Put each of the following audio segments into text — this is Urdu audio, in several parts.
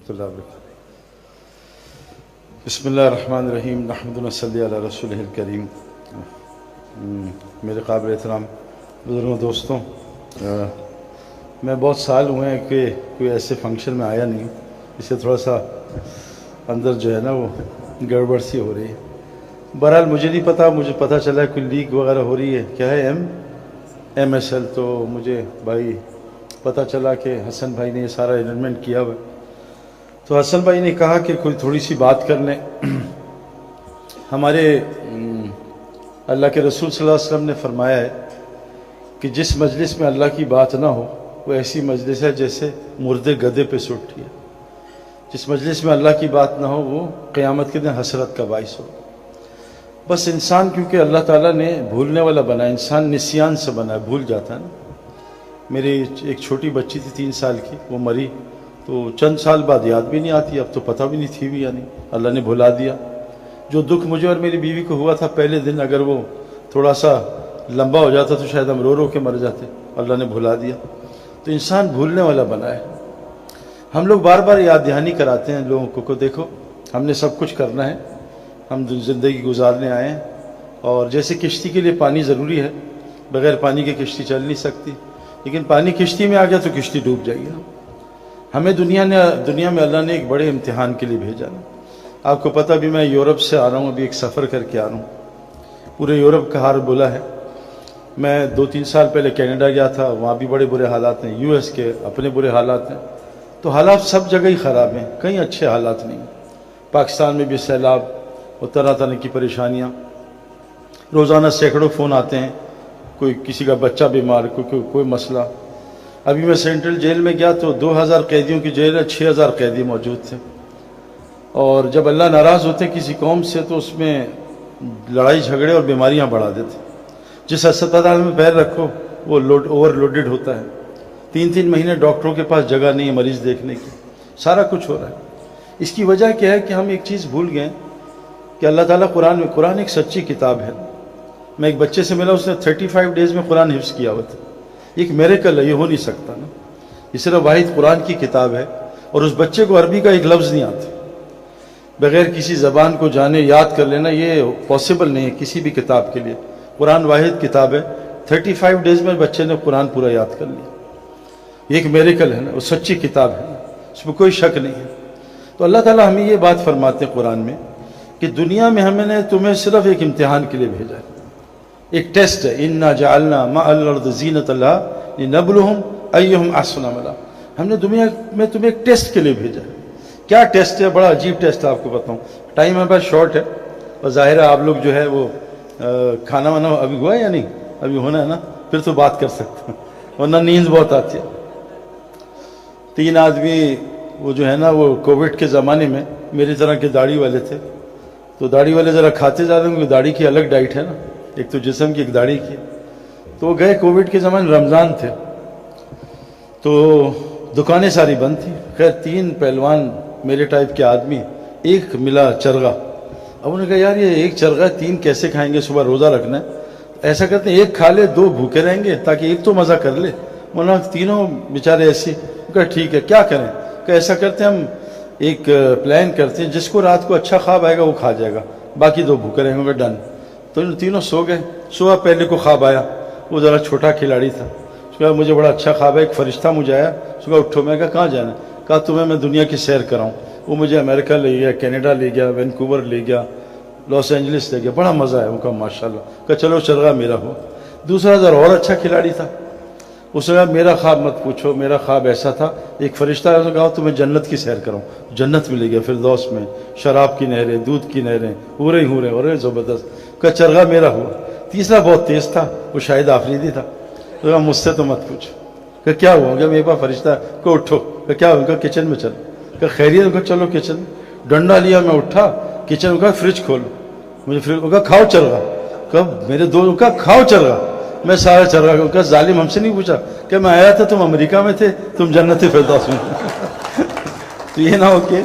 ورحمۃ اللہ وبرکاتہ۔ بسم اللہ الرحمن الرحیم، نحمد و صلی علی رسول الکریم۔ میرے قابل احترام بزرگوں دوستوں، میں بہت سال ہوئے ہیں کہ کوئی ایسے فنکشن میں آیا نہیں، اس سے تھوڑا سا اندر جو ہے نا وہ گڑبڑ سی ہو رہی ہے۔ بہرحال مجھے نہیں پتا، مجھے پتہ چلا ہے کوئی لیگ وغیرہ ہو رہی ہے، کیا ہے ایم ایس ایل، تو مجھے بھائی پتہ چلا کہ حسن بھائی نے یہ سارا ارینجمنٹ کیا ہوا ہے۔ تو حسن بھائی نے کہا کہ کوئی تھوڑی سی بات کر لیں۔ ہمارے اللہ کے رسول صلی اللہ علیہ وسلم نے فرمایا ہے کہ جس مجلس میں اللہ کی بات نہ ہو وہ ایسی مجلس ہے جیسے مردے گدے پہ سے اٹھی ہے۔ جس مجلس میں اللہ کی بات نہ ہو وہ قیامت کے دن حسرت کا باعث ہو۔ بس انسان کیونکہ اللہ تعالیٰ نے بھولنے والا بنا ہے، انسان نسیان سے بنا ہے، بھول جاتا ہے نا۔ میری ایک چھوٹی بچی تھی 3 سال کی، وہ مری تو چند سال بعد یاد بھی نہیں آتی، اب تو پتہ بھی نہیں تھی بھی، یعنی اللہ نے بھلا دیا۔ جو دکھ مجھے اور میری بیوی کو ہوا تھا پہلے دن، اگر وہ تھوڑا سا لمبا ہو جاتا تو شاید ہم رو رو کے مر جاتے، اللہ نے بھلا دیا۔ تو انسان بھولنے والا بنا ہے۔ ہم لوگ بار بار یاد دہانی کراتے ہیں لوگوں کو دیکھو ہم نے سب کچھ کرنا ہے، ہم زندگی گزارنے آئے ہیں، اور جیسے کشتی کے لیے پانی ضروری ہے، بغیر پانی کے کشتی چل نہیں سکتی، لیکن پانی کشتی میں آ گیا تو کشتی ڈوب جائے گی۔ ہمیں دنیا میں اللہ نے ایک بڑے امتحان کے لیے بھیجا ہے۔ آپ کو پتہ بھی، میں یورپ سے آ رہا ہوں، ابھی ایک سفر کر کے آ رہا ہوں، پورے یورپ کا حال بولا ہے۔ میں 2-3 سال پہلے کینیڈا گیا تھا، وہاں بھی بڑے برے حالات ہیں، یو ایس کے اپنے برے حالات ہیں، تو حالات سب جگہ ہی خراب ہیں، کہیں اچھے حالات نہیں۔ پاکستان میں بھی سیلاب اور طرح طرح کی پریشانیاں، روزانہ سینکڑوں فون آتے ہیں، کوئی کسی کا بچہ بیمار، کوئی مسئلہ۔ ابھی میں سینٹرل جیل میں گیا تو 2000 قیدیوں کی جیل ہے، 6000 قیدی موجود تھے، اور جب اللہ ناراض ہوتے کسی قوم سے تو اس میں لڑائی جھگڑے اور بیماریاں بڑھا دیتے۔ جس ہسپتال میں پیر رکھو وہ اوور لوڈڈ ہوتا ہے، 3 مہینے ڈاکٹروں کے پاس جگہ نہیں ہے مریض دیکھنے کی، سارا کچھ ہو رہا ہے۔ اس کی وجہ کیا ہے کہ ہم ایک چیز بھول گئے کہ اللہ تعالیٰ قرآن ایک سچی کتاب ہے۔ میں ایک بچے سے ملا، اس نے 35 ڈیز میں قرآن حفظ کیا ہوا تھا۔ ایک میریکل ہے، یہ ہو نہیں سکتا نا۔ یہ صرف واحد قرآن کی کتاب ہے، اور اس بچے کو عربی کا ایک لفظ نہیں آتا، بغیر کسی زبان کو جانے یاد کر لینا یہ پاسبل نہیں ہے کسی بھی کتاب کے لیے۔ قرآن واحد کتاب ہے، 35 ڈیز میں بچے نے قرآن پورا یاد کر لیا۔ یہ ایک میریکل ہے نا، وہ سچی کتاب ہے، اس میں کوئی شک نہیں ہے۔ تو اللہ تعالیٰ ہمیں یہ بات فرماتے ہیں قرآن میں کہ دنیا میں ہم نے تمہیں صرف ایک امتحان کے لیے بھیجا ہے، ایک ٹیسٹ ہے۔ انا جعلنا مع الارض زینۃ لہا لنبلوہم ایہم احسن عملا۔ ہم نے دنیا میں تمہیں ایک ٹیسٹ کے لیے بھیجا ہے۔ کیا ٹیسٹ ہے؟ بڑا عجیب ٹیسٹ ہے، آپ کو بتاؤں۔ ٹائم ہمارے پاس شارٹ ہے، اور ظاہر ہے آپ لوگ جو ہے وہ کھانا وانا ابھی ہوا ہے یا نہیں؟ ابھی ہونا ہے نا، پھر تو بات کر سکتے ہیں، ورنہ نیند بہت آتی ہے۔ 3 آدمی وہ جو ہے نا وہ کووڈ کے زمانے میں میری طرح کے داڑھی والے تھے، تو داڑھی والے ذرا کھاتے زیادہ ہیں، کیونکہ داڑھی کی الگ ڈائٹ ہے نا، ایک تو جسم کی ایک داڑھی کی۔ تو وہ گئے کووڈ کے زمانے، رمضان تھے، تو دکانیں ساری بند تھیں۔ خیر 3 پہلوان میرے ٹائپ کے آدمی، ایک ملا چرغا۔ اب انہوں نے کہا یار یہ ایک چرغا 3 کیسے کھائیں گے، صبح روزہ رکھنا ہے۔ ایسا کرتے ہیں 1 کھا لے 2 بھوکے رہیں گے، تاکہ ایک تو مزہ کر لے۔ مولانا تینوں بیچارے ایسے، کہا ٹھیک ہے کیا کریں، کہ ایسا کرتے ہیں ہم ایک پلان کرتے ہیں، جس کو رات کو اچھا خواب آئے گا وہ کھا جائے گا، باقی 2 بھوکے رہیں گے، ڈن۔ تو ان تینوں سو گئے۔ صبح پہلے کو خواب آیا، وہ ذرا چھوٹا کھلاڑی تھا، اس کو کہا مجھے بڑا اچھا خواب ہے، ایک فرشتہ مجھے آیا، اس کو کہا اٹھو۔ میں کہا کہاں جانا ہے؟ کہا تمہیں میں دنیا کی سیر کراؤں۔ وہ مجھے امریکہ لے گیا، کینیڈا لے گیا، وینکوور لے گیا، لاس اینجلس لے گیا، بڑا مزہ ہے۔ وہ کہا ماشاء اللہ۔ کہا چلو چرغا میرا ہو۔ دوسرا ذرا اور اچھا کھلاڑی تھا، اس نے کہا میرا خواب مت پوچھو، میرا خواب ایسا تھا، ایک فرشتہ ہے، کہا تمہیں جنت کی سیر کراؤں۔ جنت میں لے گیا، فردوس میں، شراب کی نہریں، دودھ کی نہریں، ہورے ہورے اور زبردست۔ کہا چرغا میرا ہوا۔ تیسرا بہت تیز تھا، وہ شاید آفریدی تھا، تو کہا مجھ سے تو مت پوچھو۔ کہ کیا ہوا؟ کہ میرے پاس فرشتہ کو اٹھو۔ کہ کیا ہوا؟ کہ کچن میں چلو۔ کہ خیریت؟ کہ چلو کچن۔ ڈنڈا لیا، میں اٹھا کچن کا، فریج کھولو، مجھے فریج کا کھاؤ چرغا۔ کہ میرے دو کا کھاؤ چرغا، میں سارا چرغا کا۔ ظالم ہم سے نہیں پوچھا کہ میں آیا تھا تم امریکہ میں تھے، تم جنت فردوس میں۔ تو یہ نہ ہو کہ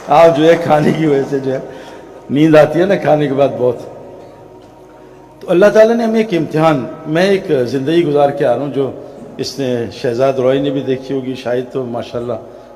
آپ جو ہے کھانے کی وجہ سے جو ہے نیند آتی ہے نا کھانے کے بعد بہت۔ تو اللہ تعالیٰ نے ہمیں ایک امتحان، میں ایک زندگی گزار کے آ رہا ہوں جو اس نے شہزاد روئی نے بھی دیکھی ہوگی، شاید تو ماشاءاللہ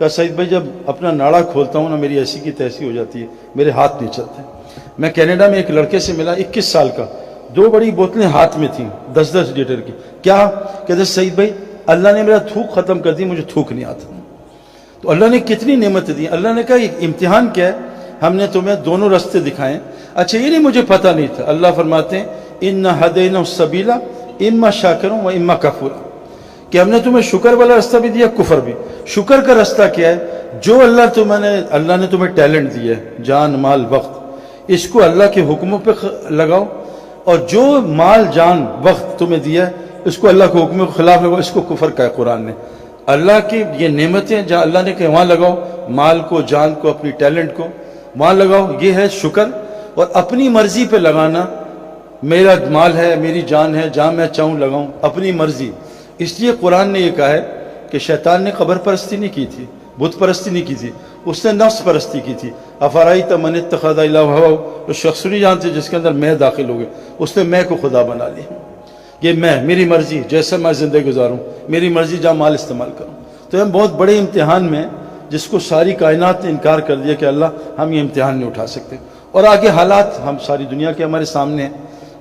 کہا سعید بھائی جب اپنا ناڑا کھولتا ہوں نا میری ایسی کی تیسی ہو جاتی ہے, میرے ہاتھ نہیں چلتے. میں کینیڈا میں ایک لڑکے سے ملا 21 سال کا, 2 بڑی بوتلیں ہاتھ میں تھیں 10-10 لیٹر کی. کیا کہتے سعید بھائی اللہ نے میرا تھوک ختم کر دی, مجھے تھوک نہیں آتا. تو اللہ نے کتنی نعمتیں دی. اللہ نے کہا یہ امتحان کیا ہے, ہم نے تمہیں دونوں راستے دکھائے. اچھا یہ نہیں مجھے پتہ نہیں تھا. اللہ فرماتے ہیں اِنَّا ہَدَيْنَاهُ السَّبِيلَ اِمَّا شَاكِرًا وَإِمَّا كَفُورًا, کہ ہم نے تمہیں شکر والا راستہ بھی دیا, کفر بھی. شکر کا راستہ کیا ہے, جو اللہ نے تمہیں ٹیلنٹ دیا ہے, جان مال وقت, اس کو اللہ کے حکموں پہ لگاؤ. اور جو مال جان وقت تمہیں دیا ہے اس کو اللہ کے حکموں کے خلاف لگاؤ. اس کو کفر کہا ہے قرآن نے. اللہ کی یہ نعمتیں جہاں اللہ نے کہا وہاں لگاؤ, مال کو, جان کو, اپنی ٹیلنٹ کو وہاں لگاؤ, یہ ہے شکر. اور اپنی مرضی پہ لگانا, میرا مال ہے, میری جان ہے, جہاں میں چاہوں لگاؤں, اپنی مرضی. اس لیے قرآن نے یہ کہا ہے کہ شیطان نے قبر پرستی نہیں کی تھی, بت پرستی نہیں کی تھی, اس نے نفس پرستی کی تھی. افرائیت من اتخذ الہ ہواہ, تو شخص نہیں جانتے جس کے اندر میں داخل ہو گئے, اس نے میں کو خدا بنا لی. یہ میں, میری مرضی, جیسے میں زندگی گزاروں, میری مرضی جہاں مال استعمال کروں. تو ہم بہت بڑے امتحان میں, جس کو ساری کائنات نے انکار کر دیا کہ اللہ ہم یہ امتحان نہیں اٹھا سکتے. اور آگے حالات ہم ساری دنیا کے ہمارے سامنے ہیں,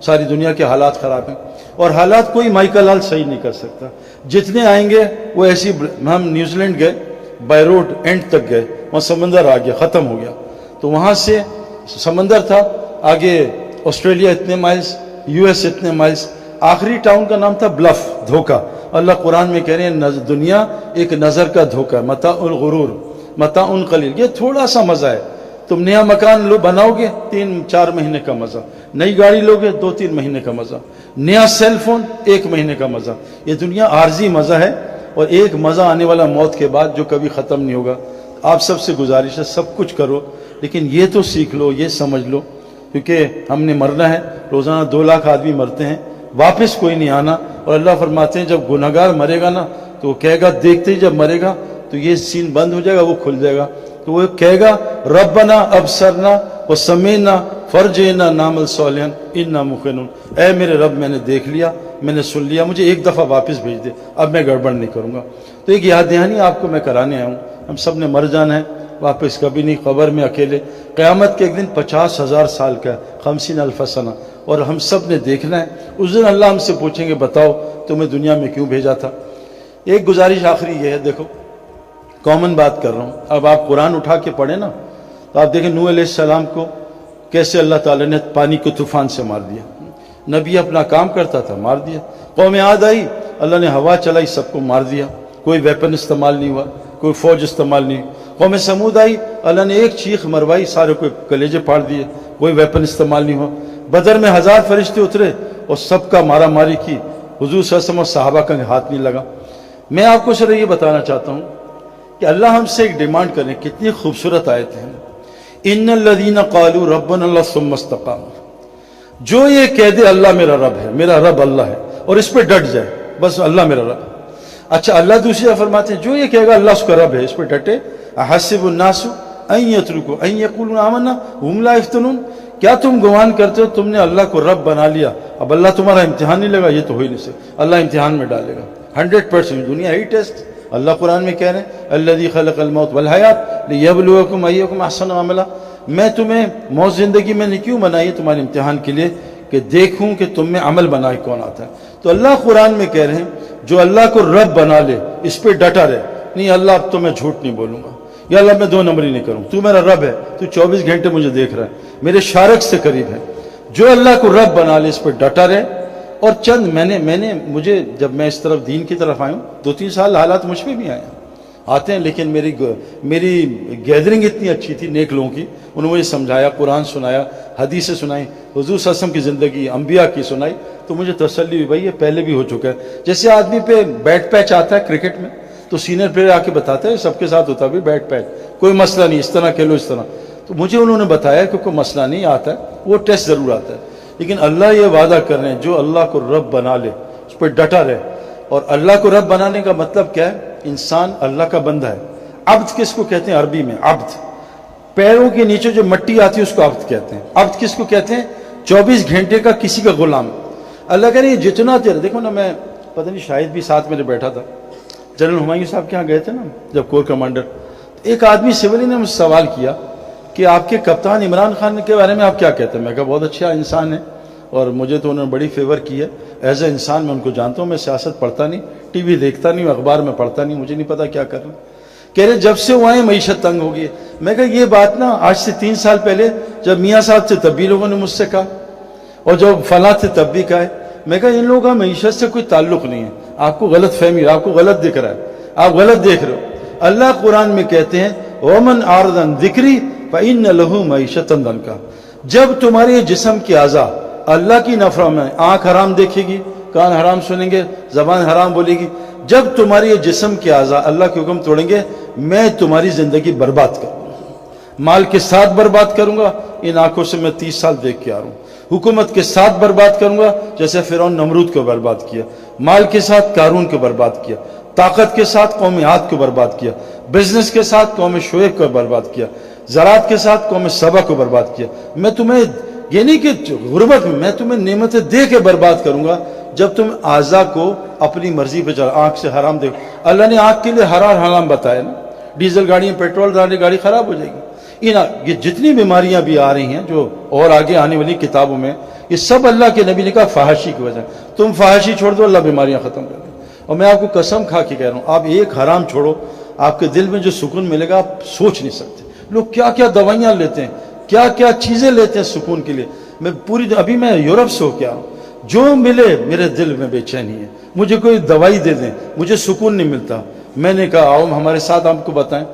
ساری دنیا کے حالات خراب ہیں, اور حالات کوئی مائیکل لال صحیح نہیں کر سکتا. جتنے آئیں گے وہ ایسی. ہم نیوزی لینڈ گئے, بائی روڈ اینڈ تک گئے, وہاں سمندر آ گیا, ختم ہو گیا. تو وہاں سے سمندر تھا, آگے آسٹریلیا اتنے مائلز, یو ایس اتنے مائلز, آخری ٹاؤن کا نام تھا بلف, دھوکہ. اللہ قرآن میں کہہ رہے ہیں دنیا ایک نظر کا دھوکہ, متاع الغرور, متاع قلیل. یہ تھوڑا سا مزہ ہے. تم نیا مکان بناؤ گے 3-4 مہینے کا مزہ, نئی گاڑی لوگے 2-3 مہینے کا مزہ, نیا سیل فون 1 مہینے کا مزہ. یہ دنیا عارضی مزہ ہے, اور ایک مزہ آنے والا موت کے بعد جو کبھی ختم نہیں ہوگا. آپ سب سے گزارش ہے سب کچھ کرو, لیکن یہ تو سیکھ لو, یہ سمجھ لو, کیونکہ ہم نے مرنا ہے. روزانہ 2 لاکھ آدمی مرتے ہیں, واپس کوئی نہیں آنا. اور اللہ فرماتے ہیں جب گناہگار مرے گا نا تو وہ کہے گا, دیکھتے ہی جب مرے گا تو یہ سین بند ہو جائے گا, وہ کھل جائے گا. تو وہ کہے گا ربنا ابصرنا وسمعنا فرجعنا نعمل صالحا انا موقنون, اے میرے رب میں نے دیکھ لیا, میں نے سن لیا, مجھے ایک دفعہ واپس بھیج دے, اب میں گڑبڑ نہیں کروں گا. تو ایک یاد دہانی آپ کو میں کرانے آیا ہوں. ہم سب نے مر جانا ہے, واپس کبھی نہیں, قبر میں اکیلے. قیامت کے ایک دن 50,000 سال کا, 50,000 سنہ, اور ہم سب نے دیکھنا ہے. اس دن اللہ ہم سے پوچھیں گے بتاؤ تمہیں دنیا میں کیوں بھیجا تھا. ایک گزارش آخری یہ ہے, دیکھو کامن بات کر رہا ہوں. اب آپ قرآن اٹھا کے پڑھیں نا تو آپ دیکھیں نوح علیہ السلام کو کیسے اللہ تعالیٰ نے پانی کو طوفان سے مار دیا. نبی اپنا کام کرتا تھا, مار دیا. قوم عاد آئی, اللہ نے ہوا چلائی, سب کو مار دیا, کوئی ویپن استعمال نہیں ہوا, کوئی فوج استعمال نہیں. قوم سمود آئی, اللہ نے ایک چیخ مروائی, سارے کو کلیجے پھاڑ دیے, کوئی ویپن استعمال نہیں ہوا. بدر میں 1000 فرشتے اترے اور سب کا مارا ماری کی, حضور صلی اللہ علیہ وسلم اور صحابہ کا ہاتھ نہیں لگا. میں آپ کو صرف یہ بتانا چاہتا ہوں کہ اللہ ہم سے ایک ڈیمانڈ کریں. کتنی خوبصورت آیت ہے, ان الذین قالوا ربنا اللہ ثم استقاموا, جو یہ کہہ دے اللہ میرا رب ہے, میرا رب اللہ ہے, اور اس پہ ڈٹ جائے, بس اللہ میرا رب. اچھا اللہ دوسری جگہ فرماتے ہیں جو یہ کہے گا اللہ اس کا رب ہے, اس پہ ڈٹے. احسب الناس ان یترکوا ان یقولوا آمنا وهم لا یفتنون, کیا تم گمان کرتے ہو تم نے اللہ کو رب بنا لیا, اب اللہ تمہارا امتحان نہیں لگا؟ یہ تو ہو ہی نہیں سکتا. اللہ امتحان میں ڈالے گا 100%. دنیا ہی ٹیسٹ. اللہ قرآن میں کہہ رہے ہیں الذی خلق الموت والحیات لیبلوکم ایکم احسن عملا, میں تمہیں موت زندگی میں نے کیوں بنائی؟ تمہارے امتحان کے لیے کہ دیکھوں کہ تم میں عمل بنائے کون آتا ہے. تو اللہ قرآن میں کہہ رہے ہیں جو اللہ کو رب بنا لے اس پہ ڈٹا رہے. نہیں اللہ اب تو میں جھوٹ نہیں بولوں گا, یا اللہ میں 2 نمبری نہیں کروں, تو میرا رب ہے, تو 24 گھنٹے مجھے دیکھ رہا ہے, میرے شارک سے قریب ہے. جو اللہ کو رب بنا لے اس پہ ڈٹا رہے. اور چند مجھے جب میں اس طرف دین کی طرف آیا ہوں 2-3 سال حالات مجھ پہ بھی آتے ہیں, لیکن میری گیدرنگ اتنی اچھی تھی نیک لوگوں کی, انہوں نے مجھے سمجھایا, قرآن سنایا, حدیثیں سنائی, حضور صلی اللہ علیہ وسلم کی زندگی, انبیاء کی سنائی, تو مجھے تسلی ہوئی بھائی یہ پہلے بھی ہو چکا ہے. جیسے آدمی پہ بیٹ پیچ آتا ہے کرکٹ میں تو سینئر پلیئر آ کے بتاتا ہے سب کے ساتھ ہوتا ہے بیٹ پیچ, کوئی مسئلہ نہیں, اس طرح کھیلو اس طرح. تو مجھے انہوں نے بتایا کہ کوئی مسئلہ نہیں آتا ہے, وہ ٹیسٹ ضرور آتا ہے. لیکن اللہ یہ وعدہ کر رہے ہیں جو اللہ کو رب بنا لے اس پہ ڈٹا رہے. اور اللہ کو رب بنانے کا مطلب کیا ہے؟ انسان اللہ کا بندہ ہے. عبد کس کو کہتے ہیں عربی میں؟ عبد, پیروں کے نیچے جو مٹی آتی ہے اس کو عبد کہتے ہیں. عبد کس کو کہتے ہیں؟ 24 گھنٹے کا کسی کا غلام. اللہ کہہ رہے ہیں جتنا دیر, دیکھو نا, میں پتہ نہیں شاید بھی ساتھ میرے بیٹھا تھا, جنرل ہمایوں صاحب کے یہاں گئے تھے نا جب کور کمانڈر, ایک آدمی سولی نے مجھ سے سوال کیا کہ آپ کے کپتان عمران خان کے بارے میں آپ کیا کہتے ہیں؟ میں کہا بہت اچھا انسان ہے اور مجھے تو انہوں نے بڑی فیور کی ہے، ایز اے انسان میں ان کو جانتا ہوں، میں سیاست پڑھتا نہیں، ٹی وی دیکھتا نہیں، اخبار میں پڑھتا نہیں، مجھے نہیں پتا کیا کر رہے ہیں۔ کہہ رہے جب سے وہ آئے معیشت تنگ ہو گئی ہے۔ میں کہا یہ بات نا آج سے 3 سال پہلے جب میاں صاحب تھے تب بھی لوگوں نے مجھ سے کہا، اور جب فلاں تھے تب بھی کہا ہے۔ میں کہا ان لوگوں کا معیشت سے کوئی تعلق نہیں ہے، آپ کو غلط فہمی ہے، آپ کو غلط دکھ رہا ہے، آپ غلط دیکھ رہے ہو۔ اللہ قرآن میں کہتے ہیں وَمَنْ أَعْرَضَ عَنْ ذِكْرِي فَإِنَّ لَهُ مَعِيشَةً ضَنْكًا، جب تمہارے جسم کے اعضاء اللہ کی نافرمانی میں، آنکھ حرام دیکھے گی، کان حرام سنیں گے، زبان حرام بولے گی، جب تمہارے یہ جسم کے اعضاء اللہ کے حکم توڑیں گے میں تمہاری زندگی برباد کروں گا، مال کے ساتھ برباد کروں گا، ان آنکھوں سے میں 30 سال دیکھ کے آ رہا ہوں، حکومت کے ساتھ برباد کروں گا جیسے فرعون نمرود کو برباد کیا، مال کے ساتھ قارون کو برباد کیا، طاقت کے ساتھ قوم عاد کو برباد کیا، بزنس کے ساتھ قوم شعیب کو برباد کیا، زراعت کے ساتھ قوم سبا کو برباد کیا۔ میں تمہیں یہ نہیں کہ غربت میں تمہیں نعمتیں دے کے برباد کروں گا جب تم اعضاء کو اپنی مرضی پہ چلا، آنکھ سے حرام دیکھو۔ اللہ نے آنکھ کے لیے حرام بتایا نا، ڈیزل گاڑی پیٹرول ڈالنے گاڑی خراب ہو جائے گی۔ یہ جتنی بیماریاں بھی آ رہی ہیں جو اور آگے آنے والی کتابوں میں، یہ سب اللہ کے نبی نے کہا فحاشی کی وجہ، تم فحاشی چھوڑ دو اللہ بیماریاں ختم کر دے۔ اور میں آپ کو قسم کھا کے کہہ رہا ہوں، آپ ایک حرام چھوڑو، آپ کے دل میں جو سکون ملے گا آپ سوچ نہیں سکتے۔ لوگ کیا کیا دوائیاں لیتے ہیں، کیا کیا چیزیں لیتے ہیں سکون کے لیے۔ میں ابھی میں یورپ سے ہو کے آیا ہوں، جو ملے میرے دل میں بے چینی ہے، مجھے کوئی دوائی دے دیں مجھے سکون نہیں ملتا۔ میں نے کہا آؤ ہمارے ساتھ آپ کو بتائیں۔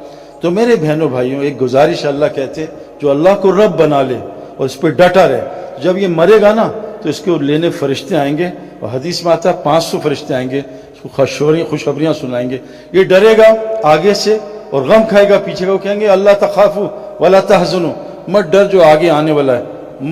تو میرے بہنوں بھائیوں ایک گزارش اللہ کہتے ہیں جو اللہ کو رب بنا لے اور اس پہ ڈٹا رہے، جب یہ مرے گا نا تو اس کو لینے فرشتے آئیں گے، اور حدیث میں آتا ہے 500 فرشتے آئیں گے، اس کو خوشخبریاں سنائیں گے۔ یہ ڈرے گا آگے سے اور غم کھائے گا پیچھے کا، وہ کہیں گے اللہ تخافوا ولا تحزنوا، مت ڈر جو آگے آنے والا ہے،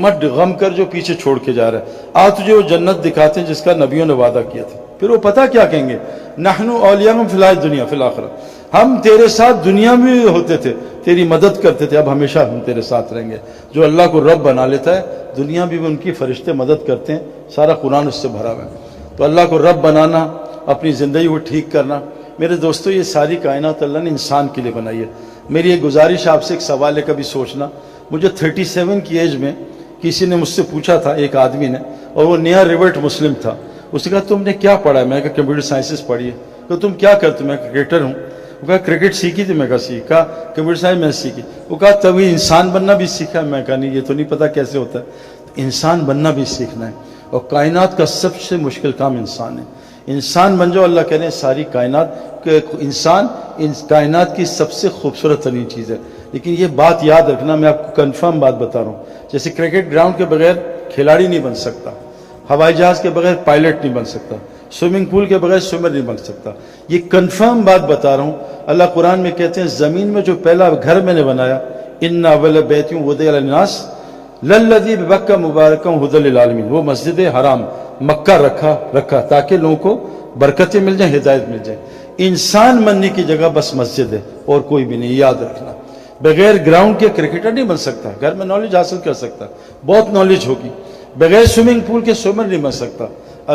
مت غم کر جو پیچھے چھوڑ کے جا رہا ہے، تجھے وہ جنت دکھاتے ہیں جس کا نبیوں نے وعدہ کیا تھا۔ پھر وہ پتہ کیا کہیں گے، نحن اولیاءکم فی الحیاۃ الدنیا فی الآخرہ، ہم تیرے ساتھ دنیا میں بھی ہوتے تھے، تیری مدد کرتے تھے، اب ہمیشہ ہم تیرے ساتھ رہیں گے۔ جو اللہ کو رب بنا لیتا ہے دنیا بھی ان کی فرشتے مدد کرتے ہیں، سارا قرآن اس سے بھرا ہوا ہے۔ تو اللہ کو رب بنانا، اپنی زندگی کو ٹھیک کرنا، میرے دوستو یہ ساری کائنات اللہ نے انسان کے لیے بنائی ہے۔ میری ایک گزارش آپ سے، ایک سوال ہے کبھی سوچنا، مجھے 37 کی ایج میں کسی نے مجھ سے پوچھا تھا، ایک آدمی نے، اور وہ نیا ریورٹ مسلم تھا، اس نے کہا تم نے کیا پڑھا ہے؟ میں نے کہا کمپیوٹر سائنسز پڑھی ہے۔ کہ تم کیا کرتے؟ میں کرکٹر ہوں۔ وہ کہا کرکٹ سیکھی تھی؟ میں کہا سیکھا۔ کمپیوٹر سائنس میں سیکھی۔ وہ کہا تبھی انسان بننا بھی سیکھا؟ میں کہا نہیں، یہ تو نہیں پتا کیسے ہوتا ہے، انسان بننا بھی سیکھنا ہے، اور کائنات کا سب سے مشکل کام انسان ہے۔ انسان بن جاؤ، اللہ کہہ رہے ہیں ساری کائنات کہ انسان کائنات کی سب سے خوبصورت ترین چیز ہے۔ لیکن یہ بات یاد رکھنا، میں آپ کو کنفرم بات بتا رہا ہوں، جیسے کرکٹ گراؤنڈ کے بغیر کھلاڑی نہیں بن سکتا، ہوائی جہاز کے بغیر پائلٹ نہیں بن سکتا، سوئمنگ پول کے بغیر سوئمر نہیں بن سکتا، یہ کنفرم بات بتا رہا ہوں۔ اللہ قرآن میں کہتے ہیں زمین میں جو پہلا گھر میں نے بنایا، ان اول بیت وضع للناس للذی ببکہ مبارکا ھدی للعالمین، وہ مسجد حرام مکہ رکھا تاکہ لوگوں کو برکتیں مل جائیں، ہدایت مل جائے۔ انسان بننے کی جگہ بس مسجد ہے اور کوئی بھی نہیں، یاد رکھنا۔ بغیر گراؤنڈ کے کرکٹر نہیں بن سکتا، گھر میں نالج حاصل کر سکتا، بہت نالج ہوگی۔ بغیر سوئمنگ پول کے سوئمر نہیں بن سکتا۔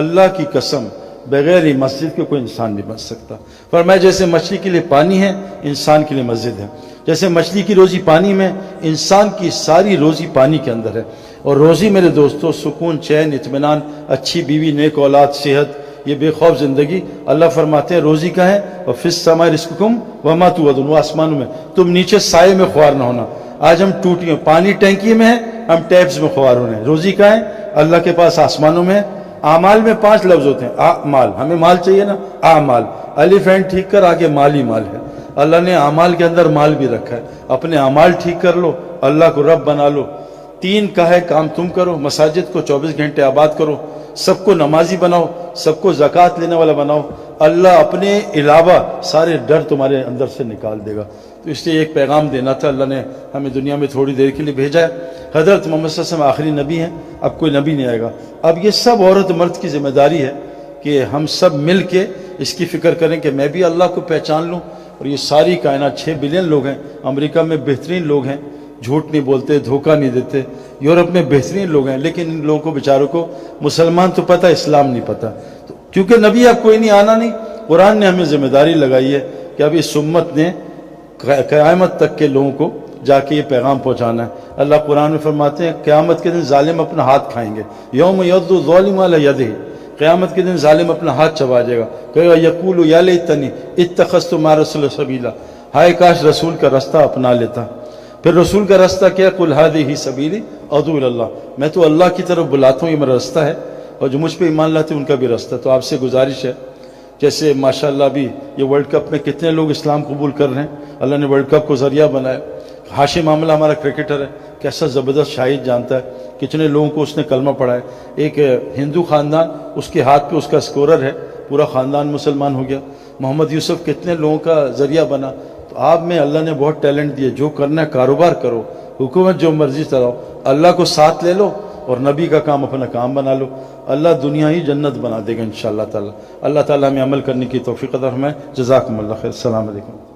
اللہ کی قسم بغیر ہی مسجد کے کوئی انسان نہیں بن سکتا۔ فرمایا جیسے مچھلی کے لیے پانی ہے، انسان کے لیے مسجد ہے۔ جیسے مچھلی کی روزی پانی میں، انسان کی ساری روزی پانی کے اندر ہے۔ اور روزی میرے دوستو سکون، چین، اطمینان، اچھی بیوی، نیک اولاد، صحت، یہ بے خوف زندگی، اللہ فرماتے ہیں روزی کا ہے، اور فی السماء رزقکم وما توعدون، وہ آسمانوں میں، تم نیچے سائے میں خوار نہ ہونا۔ آج ہم ٹوٹیاں، پانی ٹینکی میں ہے، ہم ٹیپس میں خوار ہونے ہیں۔ روزی کا ہے اللہ کے پاس، آسمانوں میں۔ اعمال میں 5 لفظ ہوتے ہیں، مال، ہمیں مال چاہیے نا، اعمال، الف اینڈ ٹھیک کر، آگے مال ہی مال ہے۔ اللہ نے اعمال کے اندر مال بھی رکھا ہے، اپنے اعمال ٹھیک کر لو، اللہ کو رب بنا لو۔ 3 کا ہے کام تم کرو، مساجد کو 24 گھنٹے آباد کرو، سب کو نمازی بناؤ، سب کو زکوٰۃ لینے والا بناؤ، اللہ اپنے علاوہ سارے ڈر تمہارے اندر سے نکال دے گا۔ تو اس لیے ایک پیغام دینا تھا، اللہ نے ہمیں دنیا میں تھوڑی دیر کے لیے بھیجا ہے۔ حضرت محمد صلی اللہ علیہ وسلم آخری نبی ہیں، اب کوئی نبی نہیں آئے گا۔ اب یہ سب عورت مرد کی ذمہ داری ہے کہ ہم سب مل کے اس کی فکر کریں کہ میں بھی اللہ کو پہچان لوں۔ اور یہ ساری کائنات 6 بلین لوگ ہیں، امریکہ میں بہترین لوگ ہیں، جھوٹ نہیں بولتے، دھوکہ نہیں دیتے، یورپ میں بہترین لوگ ہیں، لیکن ان لوگوں کو بیچاروں کو مسلمان تو پتہ، اسلام نہیں پتہ۔ تو کیونکہ نبی اب کوئی نہیں، آنا نہیں، قرآن نے ہمیں ذمہ داری لگائی ہے کہ اب اس امت نے قیامت تک کے لوگوں کو جا کے یہ پیغام پہنچانا ہے۔ اللہ قرآن میں فرماتے ہیں قیامت کے دن ظالم اپنا ہاتھ کھائیں گے، یوم یعض الظالم علی یدہ، قیامت کے دن ظالم اپنا ہاتھ چبا جائے گا، کہے گا یقول یا لیتنی اتخذت مع الرسول سبیلا، ہائے کاش رسول کا رستہ اپنا لیتا۔ پھر رسول کا رستہ کیا؟ قل ھذہ سبیلی ادعو الی اللہ، میں تو اللہ کی طرف بلاتا ہوں، یہ میرا رستہ ہے، اور جو مجھ پہ ایمان لاتے ہیں ان کا بھی رستہ۔ تو آپ سے گزارش ہے، جیسے ماشاءاللہ ابھی یہ ورلڈ کپ میں کتنے لوگ اسلام قبول کر رہے ہیں، اللہ نے ورلڈ کپ کو ذریعہ بنایا۔ ہاشم معاملہ ہمارا کرکٹر ہے، کیسا زبردست شاہد جانتا ہے، کتنے لوگوں کو اس نے کلمہ پڑھا ہے۔ ایک ہندو خاندان، اس کے ہاتھ پہ اس کا اسکورر ہے، پورا خاندان مسلمان ہو گیا۔ محمد یوسف کتنے لوگوں کا ذریعہ بنا۔ تو آپ میں اللہ نے بہت ٹیلنٹ دیا، جو کرنا ہے کاروبار کرو، حکومت جو مرضی چلاؤ، اللہ کو ساتھ لے لو اور نبی کا کام اپنا کام بنا لو، اللہ دنیا ہی جنت بنا دے گا انشاءاللہ تعالی۔ اللہ تعالیٰ ہمیں عمل کرنے کی توفیق عطا فرمائے۔ جزاکم اللہ خیر، السلام علیکم۔